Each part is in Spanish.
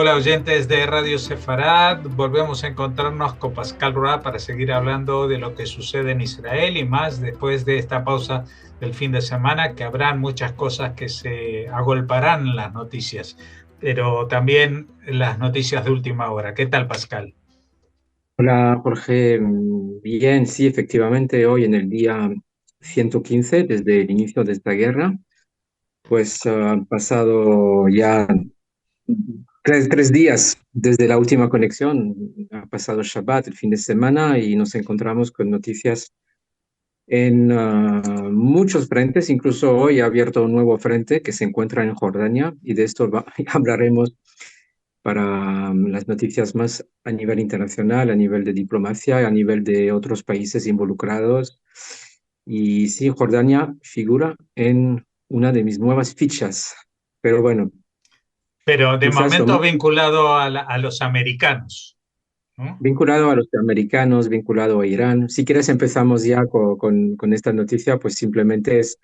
Hola oyentes de Radio Sefarad, volvemos a encontrarnos con Pascal Roa para seguir hablando de lo que sucede en Israel y más después de esta pausa del fin de semana, que habrán muchas cosas que se agolparán en las noticias, pero también las noticias de última hora. ¿Qué tal, Pascal? Hola Jorge, bien, sí, efectivamente, hoy en el día 115 desde el inicio de esta guerra, pues han pasado ya tres días desde la última conexión, ha pasado Shabbat, el fin de semana, y nos encontramos con noticias en muchos frentes. Incluso hoy ha abierto un nuevo frente que se encuentra en Jordania, y de esto hablaremos para las noticias más a nivel internacional, a nivel de diplomacia, a nivel de otros países involucrados. Y sí, Jordania figura en una de mis nuevas fichas, pero bueno, Pero de quizás lo momento más vinculado a los americanos, ¿no? vinculado a los americanos, vinculado a Irán. Si quieres empezamos ya con esta noticia, pues simplemente es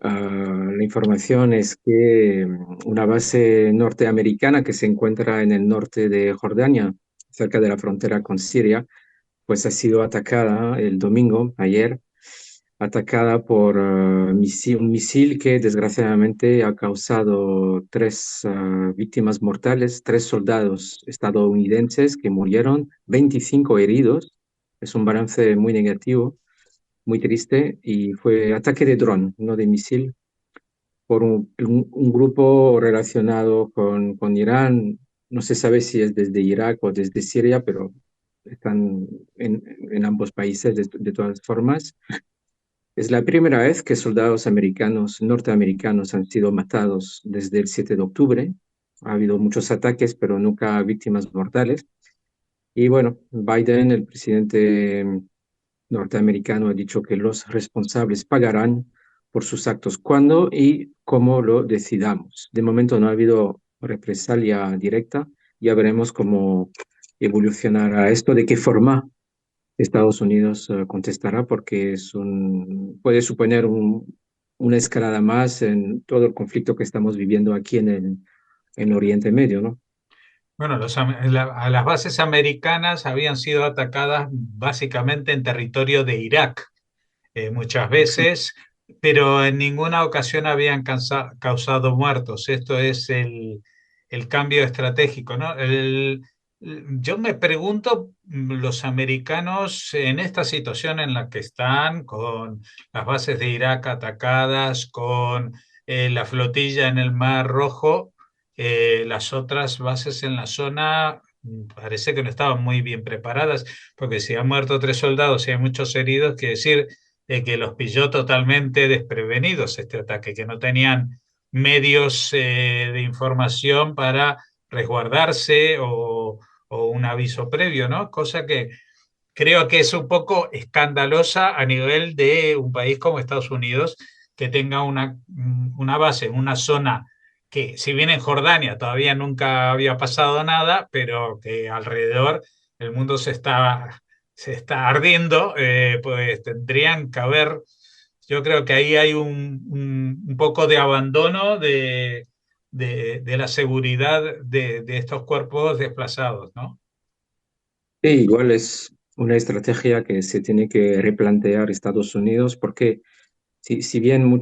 la información es que una base norteamericana que se encuentra en el norte de Jordania, cerca de la frontera con Siria, pues ha sido atacada el domingo, ayer, atacada por un misil que desgraciadamente ha causado tres víctimas mortales, tres soldados estadounidenses que murieron, 25 heridos. Es un balance muy negativo, muy triste, y fue ataque de dron, no de misil por un grupo relacionado con Irán. No se sabe si es desde Irak o desde Siria, pero están en ambos países de todas formas. Es la primera vez que soldados americanos, norteamericanos, han sido matados desde el 7 de octubre. Ha habido muchos ataques, pero nunca víctimas mortales. Y bueno, Biden, el presidente norteamericano, ha dicho que los responsables pagarán por sus actos cuando y cómo lo decidamos. De momento no ha habido represalia directa. Ya veremos cómo evolucionará esto, de qué forma Estados Unidos contestará, porque puede suponer una escalada más en todo el conflicto que estamos viviendo aquí en Oriente Medio, ¿no? Bueno, a las bases americanas habían sido atacadas básicamente en territorio de Irak, muchas Sí. veces, pero en ninguna ocasión habían causado muertos. Esto es el cambio estratégico, ¿no? Yo me pregunto, los americanos en esta situación en la que están, con las bases de Irak atacadas, con la flotilla en el Mar Rojo, las otras bases en la zona parece que no estaban muy bien preparadas, porque si han muerto tres soldados y hay muchos heridos, quiere decir que los pilló totalmente desprevenidos este ataque, que no tenían medios de información para resguardarse o un aviso previo, ¿no? Cosa que creo que es un poco escandalosa a nivel de un país como Estados Unidos, que tenga una base en una zona que, si bien en Jordania todavía nunca había pasado nada, pero que alrededor el mundo se está ardiendo, pues tendrían que haber, yo creo que ahí hay un poco de abandono de la seguridad de estos cuerpos desplazados, ¿no? Sí, igual es una estrategia que se tiene que replantear Estados Unidos, porque si bien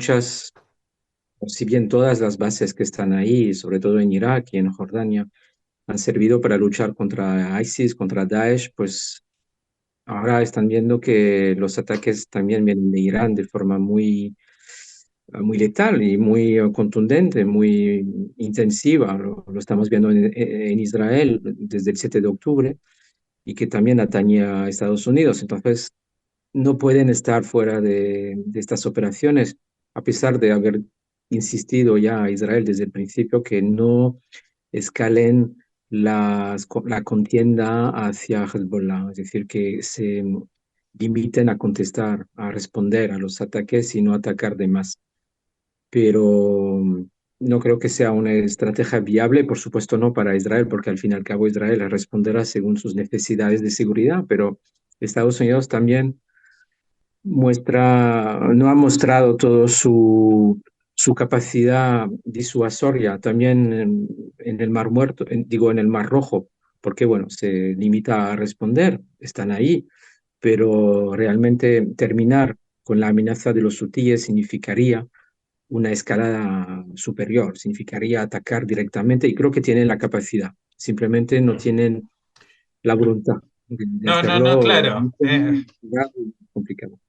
si bien todas las bases que están ahí, sobre todo en Irak y en Jordania, han servido para luchar contra ISIS, contra Daesh, pues ahora están viendo que los ataques también vienen de Irán de forma muy letal y muy contundente, muy intensiva. Lo estamos viendo en Israel desde el 7 de octubre, y que también atañe a Estados Unidos. Entonces, no pueden estar fuera de estas operaciones, a pesar de haber insistido ya a Israel desde el principio que no escalen la contienda hacia Hezbollah, es decir, que se limiten a contestar, a responder a los ataques y no atacar de más. Pero no creo que sea una estrategia viable, por supuesto no para Israel, porque al fin y al cabo Israel responderá según sus necesidades de seguridad, pero Estados Unidos también no ha mostrado todo su capacidad disuasoria también en el Mar Muerto, digo, en el Mar Rojo, porque bueno, se limita a responder, están ahí, pero realmente terminar con la amenaza de los hutíes significaría una escalada superior, significaría atacar directamente y creo que tienen la capacidad, simplemente no tienen la voluntad de No, no, no, hacerlo claro. muy complicado.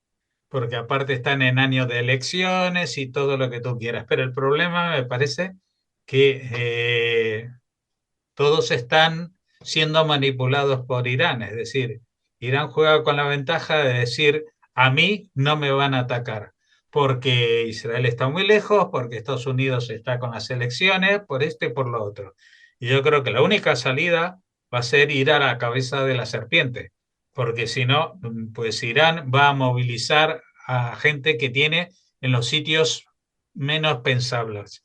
Porque aparte están en años de elecciones y todo lo que tú quieras. Pero el problema me parece que todos están siendo manipulados por Irán. Es decir, Irán juega con la ventaja de decir, a mí no me van a atacar, porque Israel está muy lejos, porque Estados Unidos está con las elecciones, por esto y por lo otro. Y yo creo que la única salida va a ser ir a la cabeza de la serpiente, porque si no, pues Irán va a movilizar a gente que tiene en los sitios menos pensables.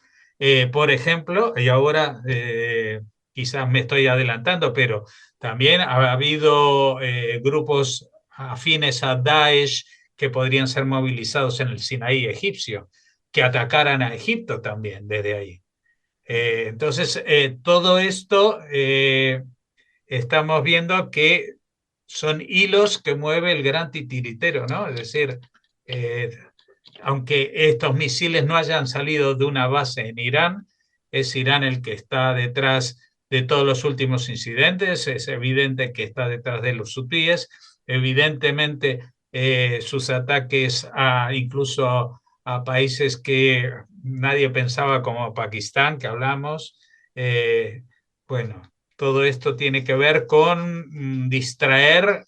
Por ejemplo, y ahora quizás me estoy adelantando, pero también ha habido grupos afines a Daesh que podrían ser movilizados en el Sinaí egipcio, que atacaran a Egipto también desde ahí. Entonces, todo esto estamos viendo que son hilos que mueve el gran titiritero, ¿no? Es decir, eh, aunque estos misiles no hayan salido de una base en Irán, es Irán el que está detrás de todos los últimos incidentes, es evidente que está detrás de los hutíes, evidentemente sus ataques incluso a países que nadie pensaba como Pakistán, que hablamos, bueno, todo esto tiene que ver con distraer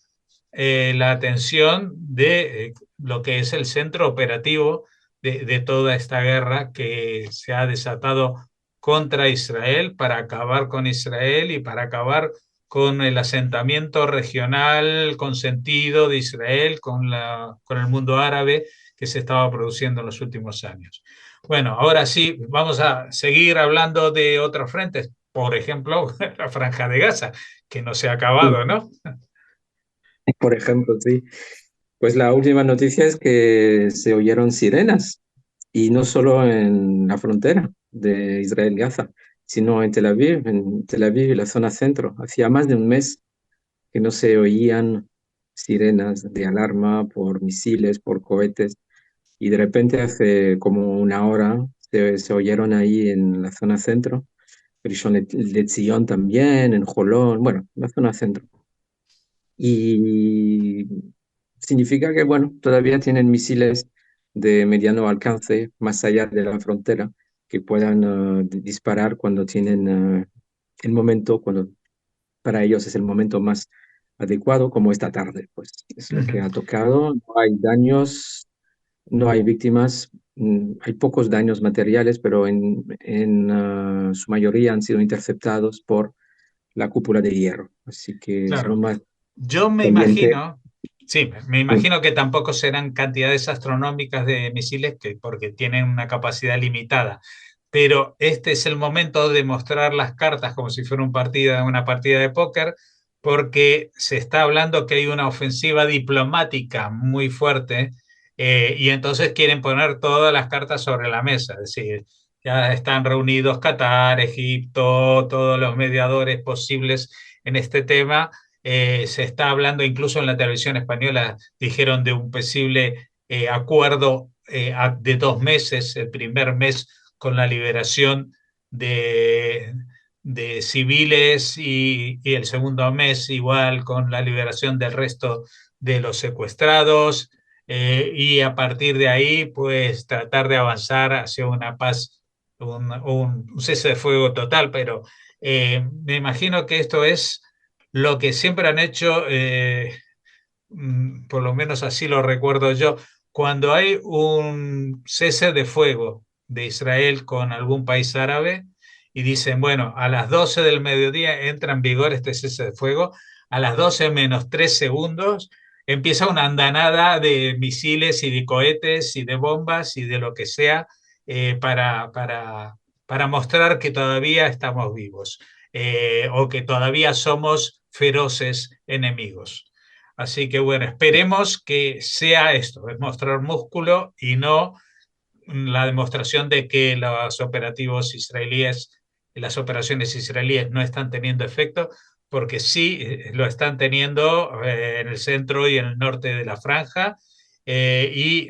la atención de lo que es el centro operativo de toda esta guerra que se ha desatado contra Israel para acabar con Israel y para acabar con el asentamiento regional consentido de Israel con el mundo árabe que se estaba produciendo en los últimos años. Bueno, ahora sí, vamos a seguir hablando de otros frentes, por ejemplo, la Franja de Gaza, que no se ha acabado, ¿no? Por ejemplo, sí. Pues la última noticia es que se oyeron sirenas, y no solo en la frontera de Israel-Gaza, sino en Tel Aviv y la zona centro. Hacía más de un mes que no se oían sirenas de alarma por misiles, por cohetes, y de repente hace como una hora se oyeron ahí en la zona centro, Rishon LeZion también, en Jolón, bueno, la zona centro. Y significa que, bueno, todavía tienen misiles de mediano alcance más allá de la frontera que puedan disparar cuando tienen el momento, cuando para ellos es el momento más adecuado, como esta tarde. Pues es lo que ha tocado. No hay daños, no hay víctimas, hay pocos daños materiales, pero en su mayoría han sido interceptados por la cúpula de hierro. Así que es lo Claro. más Yo me pendiente. imagino, sí, me imagino que tampoco serán cantidades astronómicas de misiles porque tienen una capacidad limitada, pero este es el momento de mostrar las cartas como si fuera una partida de póker, porque se está hablando que hay una ofensiva diplomática muy fuerte y entonces quieren poner todas las cartas sobre la mesa, es decir, ya están reunidos Qatar, Egipto, todos los mediadores posibles en este tema. Se está hablando incluso en la televisión española, dijeron de un posible acuerdo de 2 meses, el primer mes con la liberación de, de civiles y el segundo mes igual con la liberación del resto de los secuestrados y a partir de ahí pues tratar de avanzar hacia una paz, un cese de fuego total, pero me imagino que esto es lo que siempre han hecho, por lo menos así lo recuerdo yo, cuando hay un cese de fuego de Israel con algún país árabe y dicen, bueno, a las 12 del mediodía entra en vigor este cese de fuego, a las 12 menos 3 segundos empieza una andanada de misiles y de cohetes y de bombas y de lo que sea para mostrar que todavía estamos vivos o que todavía somos feroces enemigos. Así que bueno, esperemos que sea esto, es mostrar músculo y no la demostración de que los operativos israelíes, las operaciones israelíes no están teniendo efecto, porque sí lo están teniendo en el centro y en el norte de la franja, y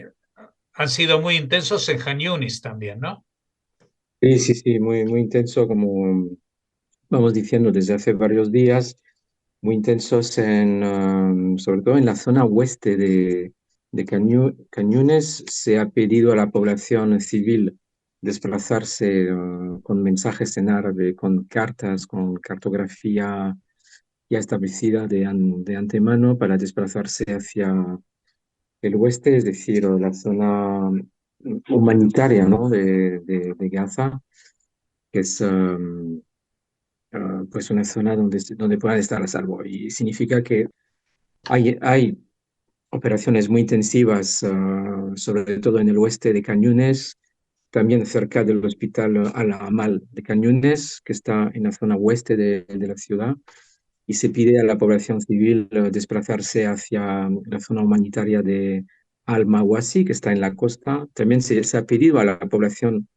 han sido muy intensos en Han Yunis también, ¿no? Sí, sí, sí, muy, muy intenso, como vamos diciendo desde hace varios días, muy intensos sobre todo en la zona oeste de Cañunes. Se ha pedido a la población civil desplazarse con mensajes en árabe, con cartas, con cartografía ya establecida de antemano para desplazarse hacia el oeste, es decir, la zona humanitaria, ¿no? de Gaza, que es pues una zona donde puedan estar a salvo. Y significa que hay operaciones muy intensivas, sobre todo en el oeste de Cañunes, también cerca del hospital Al-Amal de Cañunes, que está en la zona oeste de la ciudad, y se pide a la población civil desplazarse hacia la zona humanitaria de Al-Mawasi, que está en la costa. También se ha pedido a la población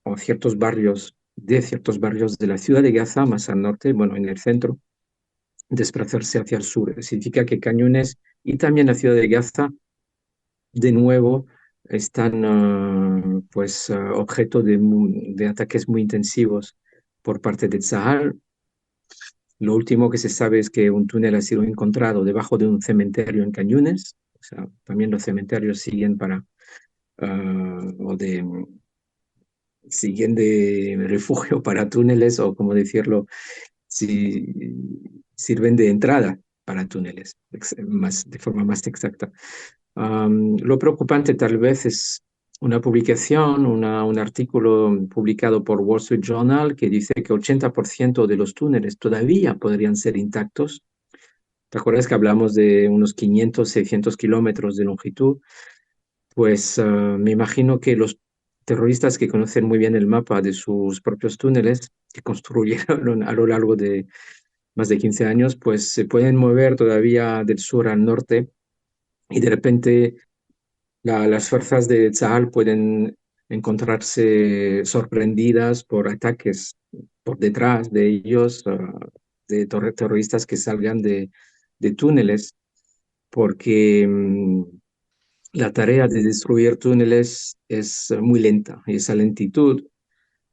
o ciertos barrios de la ciudad de Gaza, más al norte, bueno, en el centro, desplazarse hacia el sur. Significa que Cañunes y también la ciudad de Gaza, de nuevo, están pues objeto de ataques muy intensivos por parte de Tzahal. Lo último que se sabe es que un túnel ha sido encontrado debajo de un cementerio en Cañunes. O sea, también los cementerios siguen o siguen de refugio para túneles, o como decirlo, si sirven de entrada para túneles, de forma más exacta. Lo preocupante tal vez es una publicación, un artículo publicado por Wall Street Journal que dice que 80% de los túneles todavía podrían ser intactos. ¿Te acuerdas que hablamos de unos 500, 600 kilómetros de longitud? Pues me imagino que los terroristas que conocen muy bien el mapa de sus propios túneles, que construyeron a lo largo de más de 15 años, pues se pueden mover todavía del sur al norte, y de repente las fuerzas de Tzahal pueden encontrarse sorprendidas por ataques por detrás de ellos, de terroristas que salgan de túneles, porque la tarea de destruir túneles es muy lenta, y esa lentitud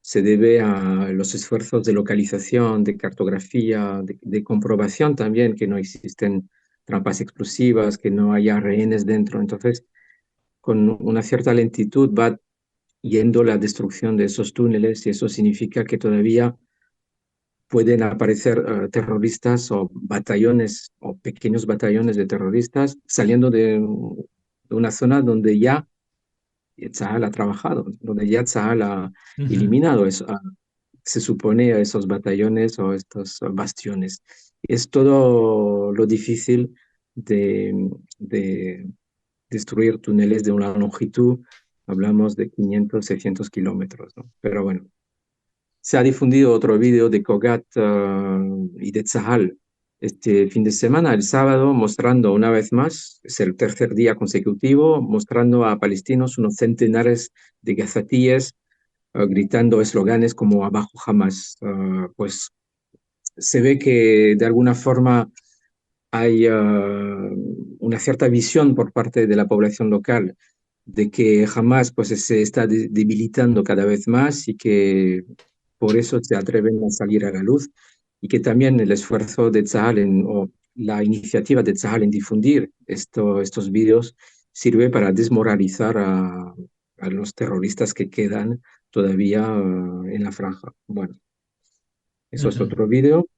se debe a los esfuerzos de localización, de cartografía, de comprobación también, que no existen trampas explosivas, que no haya rehenes dentro. Entonces, con una cierta lentitud va yendo la destrucción de esos túneles, y eso significa que todavía pueden aparecer terroristas o batallones o pequeños batallones de terroristas saliendo de una zona donde ya Tzahal ha trabajado, donde ya Tzahal ha Ujú, eliminado eso, se supone, a esos batallones o estos bastiones. Es todo lo difícil de destruir túneles de una longitud, hablamos de 500, 600 kilómetros, ¿no? Pero bueno, se ha difundido otro video de Kogat y de Tzahal este fin de semana, el sábado, mostrando una vez más, es el tercer día consecutivo, mostrando a palestinos unos centenares de gazatíes gritando esloganes como abajo jamás. Pues se ve que de alguna forma hay una cierta visión por parte de la población local de que jamás pues se está debilitando cada vez más, y que por eso se atreven a salir a la luz, y que también el esfuerzo de Tzahal o la iniciativa de Tzahal en difundir estos vídeos sirve para desmoralizar a los terroristas que quedan todavía en la franja. Bueno, eso es ujú. otro vídeo.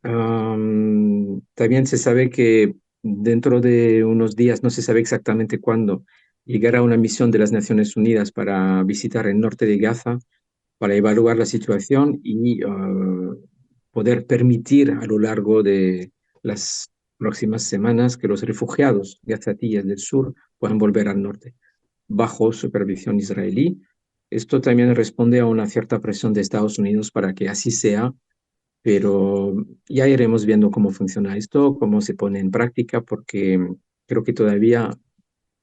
También se sabe que dentro de unos días, no se sabe exactamente cuándo, llegará una misión de las Naciones Unidas para visitar el norte de Gaza, para evaluar la situación y poder permitir a lo largo de las próximas semanas que los refugiados gazatíes del sur puedan volver al norte bajo supervisión israelí. Esto también responde a una cierta presión de Estados Unidos para que así sea, pero ya iremos viendo cómo funciona esto, cómo se pone en práctica, porque creo que todavía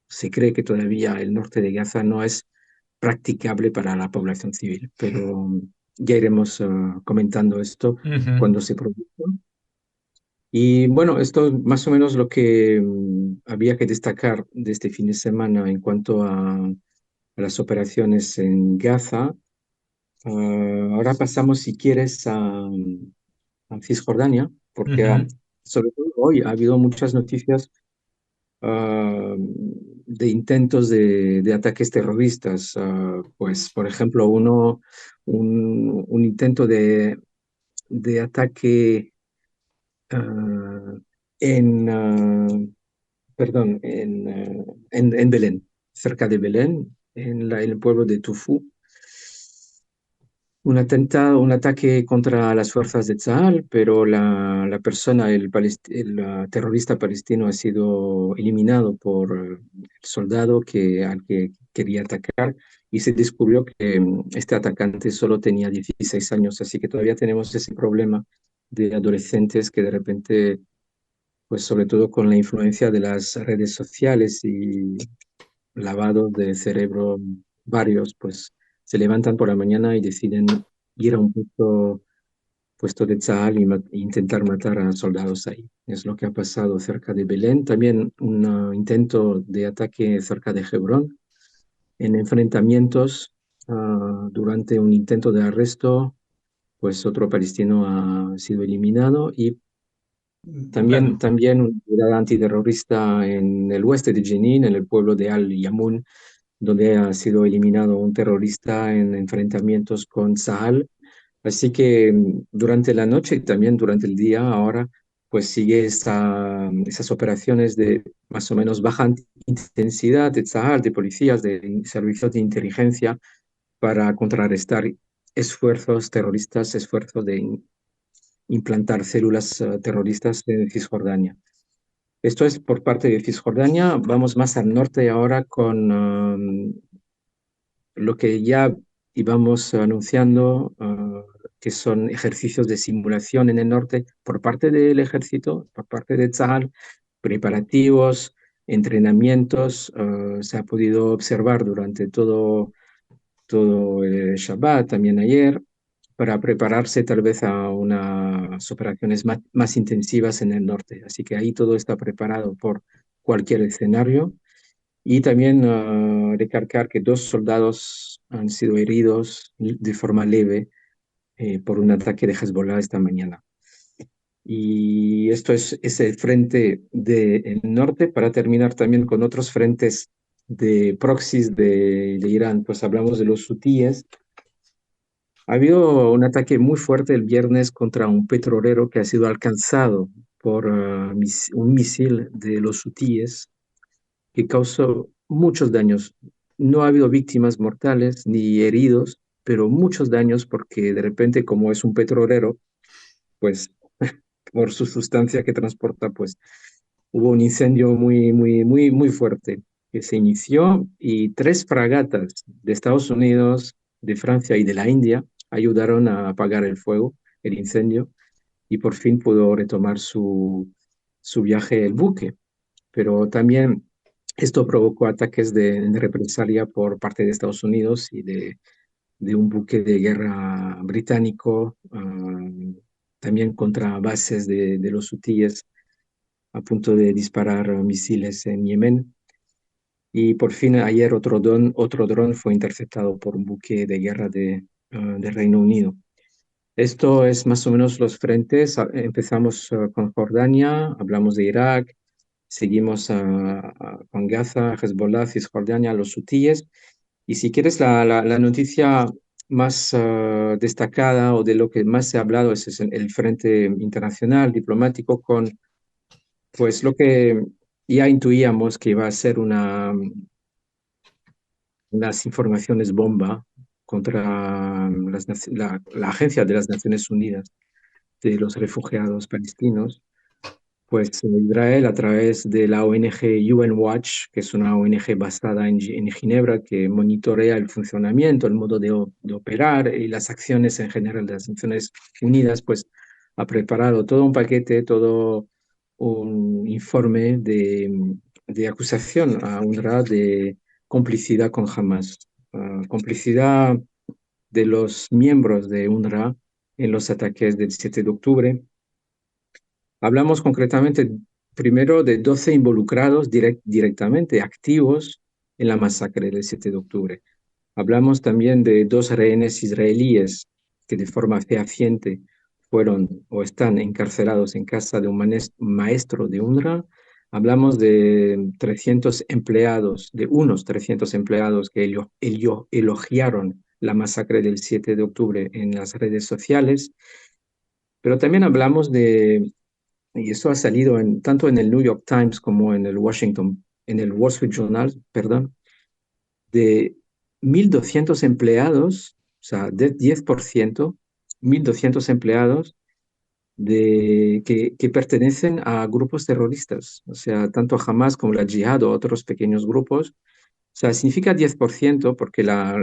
se cree que todavía el norte de Gaza no es practicable para la población civil. Pero ya iremos comentando esto Ujú, cuando se produzca. Y bueno, esto es más o menos lo que había que destacar de este fin de semana en cuanto a las operaciones en Gaza. Ahora pasamos, si quieres, a Cisjordania, porque ujú. sobre todo hoy ha habido muchas noticias de intentos de ataques terroristas. Pues, por ejemplo, un intento de ataque ah, en, perdón, en Belén, cerca de Belén, en el pueblo de Tufú. Un atentado, un ataque contra las fuerzas de Tzal, pero la persona, el terrorista palestino ha sido eliminado por el soldado al que quería atacar y se descubrió que este atacante solo tenía 16 años, así que todavía tenemos ese problema de adolescentes que de repente, pues sobre todo con la influencia de las redes sociales y lavados de cerebro varios, pues se levantan por la mañana y deciden ir a un puesto de Tzal e intentar matar a soldados ahí. Es lo que ha pasado cerca de Belén. También un intento de ataque cerca de Hebrón, en enfrentamientos durante un intento de arresto, pues otro palestino ha sido eliminado y Bueno, también una unidad antiterrorista en el oeste de Jenin, en el pueblo de Al-Yamun, donde ha sido eliminado un terrorista en enfrentamientos con Sahal. Así que durante la noche y también durante el día ahora, pues sigue esas operaciones de más o menos baja intensidad de Sahal, de policías, de servicios de inteligencia para contrarrestar esfuerzos terroristas, esfuerzos de implantar células terroristas en Cisjordania. Esto es por parte de Cisjordania. Vamos más al norte ahora con lo que ya íbamos anunciando, que son ejercicios de simulación en el norte por parte del ejército, por parte de Tzal, preparativos, entrenamientos. Se ha podido observar durante todo el Shabbat, también ayer, para prepararse tal vez a unas operaciones más intensivas en el norte. Así que ahí todo está preparado por cualquier escenario. Y también recalcar que 2 soldados han sido heridos de forma leve por un ataque de Hezbollah esta mañana. Y esto es el frente del norte. Para terminar también con otros frentes de proxies de Irán, pues hablamos de los hutíes. Ha habido un ataque muy fuerte el viernes contra un petrolero que ha sido alcanzado por un misil de los hutíes que causó muchos daños. No ha habido víctimas mortales ni heridos, pero muchos daños porque de repente, como es un petrolero, pues por su sustancia que transporta, pues hubo un incendio muy fuerte que se inició y 3 fragatas de Estados Unidos, de Francia y de la India ayudaron a apagar el fuego, el incendio, y por fin pudo retomar su viaje el buque. Pero también esto provocó ataques de represalia por parte de Estados Unidos y de un buque de guerra británico, también contra bases de los hutíes a punto de disparar misiles en Yemen. Y por fin ayer otro dron fue interceptado por un buque de guerra de Reino Unido. Esto es más o menos los frentes. Empezamos con Jordania, hablamos de Irak, seguimos con Gaza, Hezbollah, Cisjordania, los hutíes. Y si quieres, la noticia más destacada o de lo que más se ha hablado es el frente internacional, diplomático, con pues lo que ya intuíamos que iba a ser unas informaciones bomba contra la Agencia de las Naciones Unidas de los Refugiados Palestinos. Pues Israel, a través de la ONG UN Watch, que es una ONG basada en Ginebra, que monitorea el funcionamiento, el modo de operar y las acciones en general de las Naciones Unidas, pues ha preparado todo un paquete, todo un informe de acusación a UNRWA de complicidad con Hamas. complicidad de los miembros de UNRWA en los ataques del 7 de octubre. Hablamos concretamente primero de 12 involucrados directamente activos en la masacre del 7 de octubre. Hablamos también de 2 rehenes israelíes que de forma fehaciente fueron o están encarcelados en casa de un maestro de UNRWA. Hablamos de 300 empleados, de unos 300 empleados que elogiaron la masacre del 7 de octubre en las redes sociales, pero también hablamos de, y esto ha salido tanto en el New York Times como en el Wall Street Journal, perdón, de 1.200 empleados, o sea, de 10%, 1.200 empleados que pertenecen a grupos terroristas, o sea, tanto a Hamas como la Jihad o otros pequeños grupos. O sea, significa 10% porque la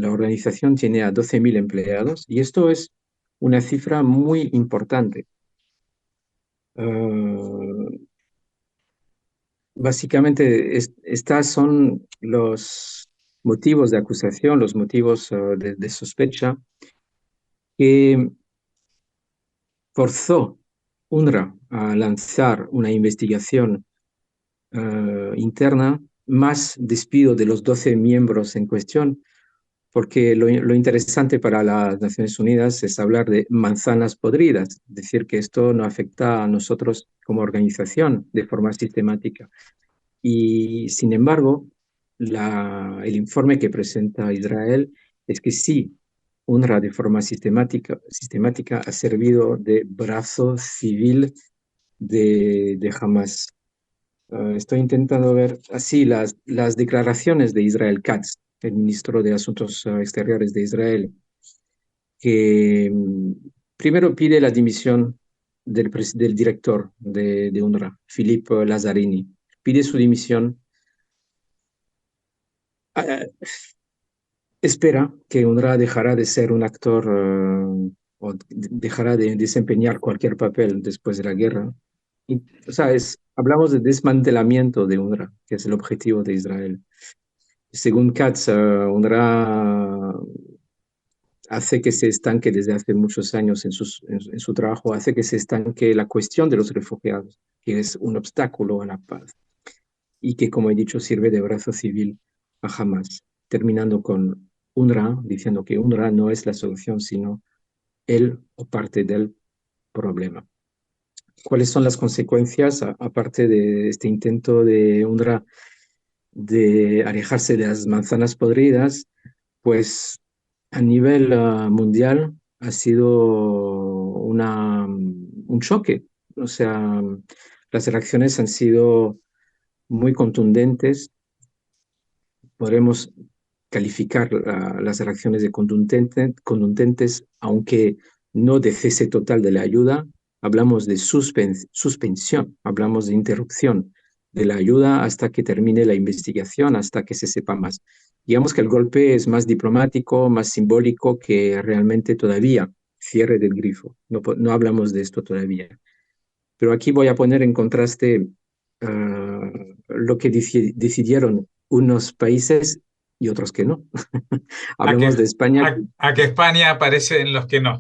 organización tiene a 12.000 empleados y esto es una cifra muy importante. Básicamente, estas son los motivos de acusación, los motivos de sospecha que forzó UNRWA a lanzar una investigación interna, más despido de los 12 miembros en cuestión, porque lo interesante para las Naciones Unidas es hablar de manzanas podridas, decir que esto no afecta a nosotros como organización de forma sistemática. Y sin embargo, el informe que presenta Israel es que sí, UNRWA de forma sistemática ha servido de brazo civil de Hamas. Estoy intentando ver así las declaraciones de Israel Katz, el ministro de Asuntos Exteriores de Israel, que primero pide la dimisión del director de UNRWA, Philippe Lazzarini. Pide su dimisión. Espera que UNRWA dejará de ser un actor o dejará de desempeñar cualquier papel después de la guerra. O sea, hablamos de desmantelamiento de UNRWA, que es el objetivo de Israel. Según Katz, UNRWA hace que se estanque desde hace muchos años en su trabajo, hace que se estanque la cuestión de los refugiados, que es un obstáculo a la paz y que, como he dicho, sirve de brazo civil a Hamas, terminando con UNRWA, diciendo que UNRWA no es la solución, sino él o parte del problema. ¿Cuáles son las consecuencias, aparte de este intento de UNRWA de alejarse de las manzanas podridas? Pues a nivel mundial ha sido un choque. O sea, las reacciones han sido muy contundentes. Podremos calificar las reacciones de contundentes, aunque no de cese total de la ayuda. Hablamos de suspensión, hablamos de interrupción de la ayuda hasta que termine la investigación, hasta que se sepa más. Digamos que el golpe es más diplomático, más simbólico que realmente todavía cierre del grifo. No hablamos de esto todavía. Pero aquí voy a poner en contraste lo que decidieron unos países y otros que no. A que, Hablamos de España. a que España aparece en los que no.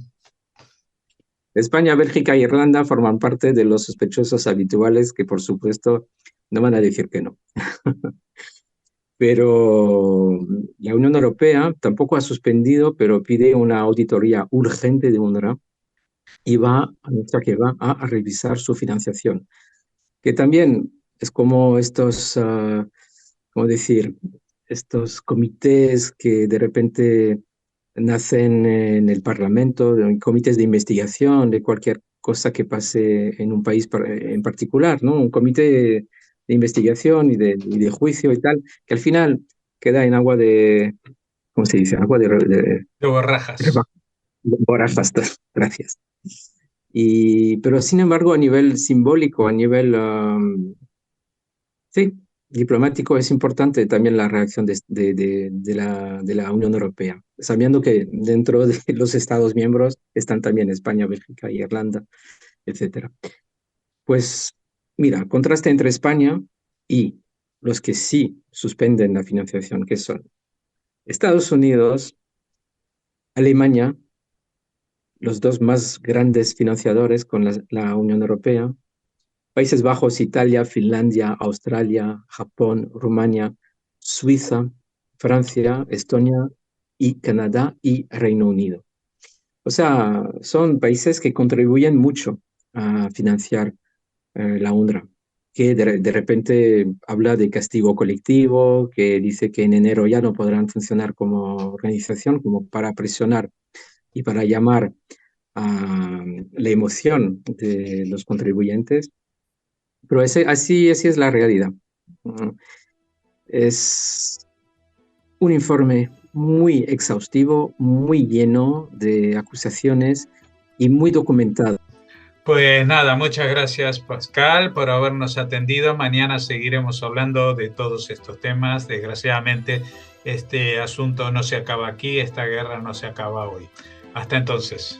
España, Bélgica e Irlanda forman parte de los sospechosos habituales que, por supuesto, no van a decir que no. Pero la Unión Europea tampoco ha suspendido, pero pide una auditoría urgente de UNRWA y anuncia que va a revisar su financiación, que también es como ¿cómo decir? Estos comités que de repente nacen en el Parlamento, en comités de investigación de cualquier cosa que pase en un país en particular, ¿no? Un comité de investigación y de juicio y tal, que al final queda en agua de, ¿cómo se dice? Agua De borrajas. de borrajas, gracias. Pero sin embargo, a nivel simbólico, a nivel, sí, diplomático, es importante también la reacción de la Unión Europea, sabiendo que dentro de los Estados miembros están también España, Bélgica, Irlanda, etcétera. Pues mira, contraste entre España y los que sí suspenden la financiación, que son Estados Unidos, Alemania, los dos más grandes financiadores con la Unión Europea, Países Bajos, Italia, Finlandia, Australia, Japón, Rumania, Suiza, Francia, Estonia y Canadá y Reino Unido. O sea, son países que contribuyen mucho a financiar la UNRWA, que de repente habla de castigo colectivo, que dice que en enero ya no podrán funcionar como organización, como para presionar y para llamar a la emoción de los contribuyentes. Pero así es la realidad. Uh, Es un informe muy exhaustivo, muy lleno de acusaciones y muy documentado. Pues nada, muchas gracias Pascal por habernos atendido. Mañana seguiremos hablando de todos estos temas. Desgraciadamente, este asunto no se acaba aquí, esta guerra no se acaba hoy. Hasta entonces.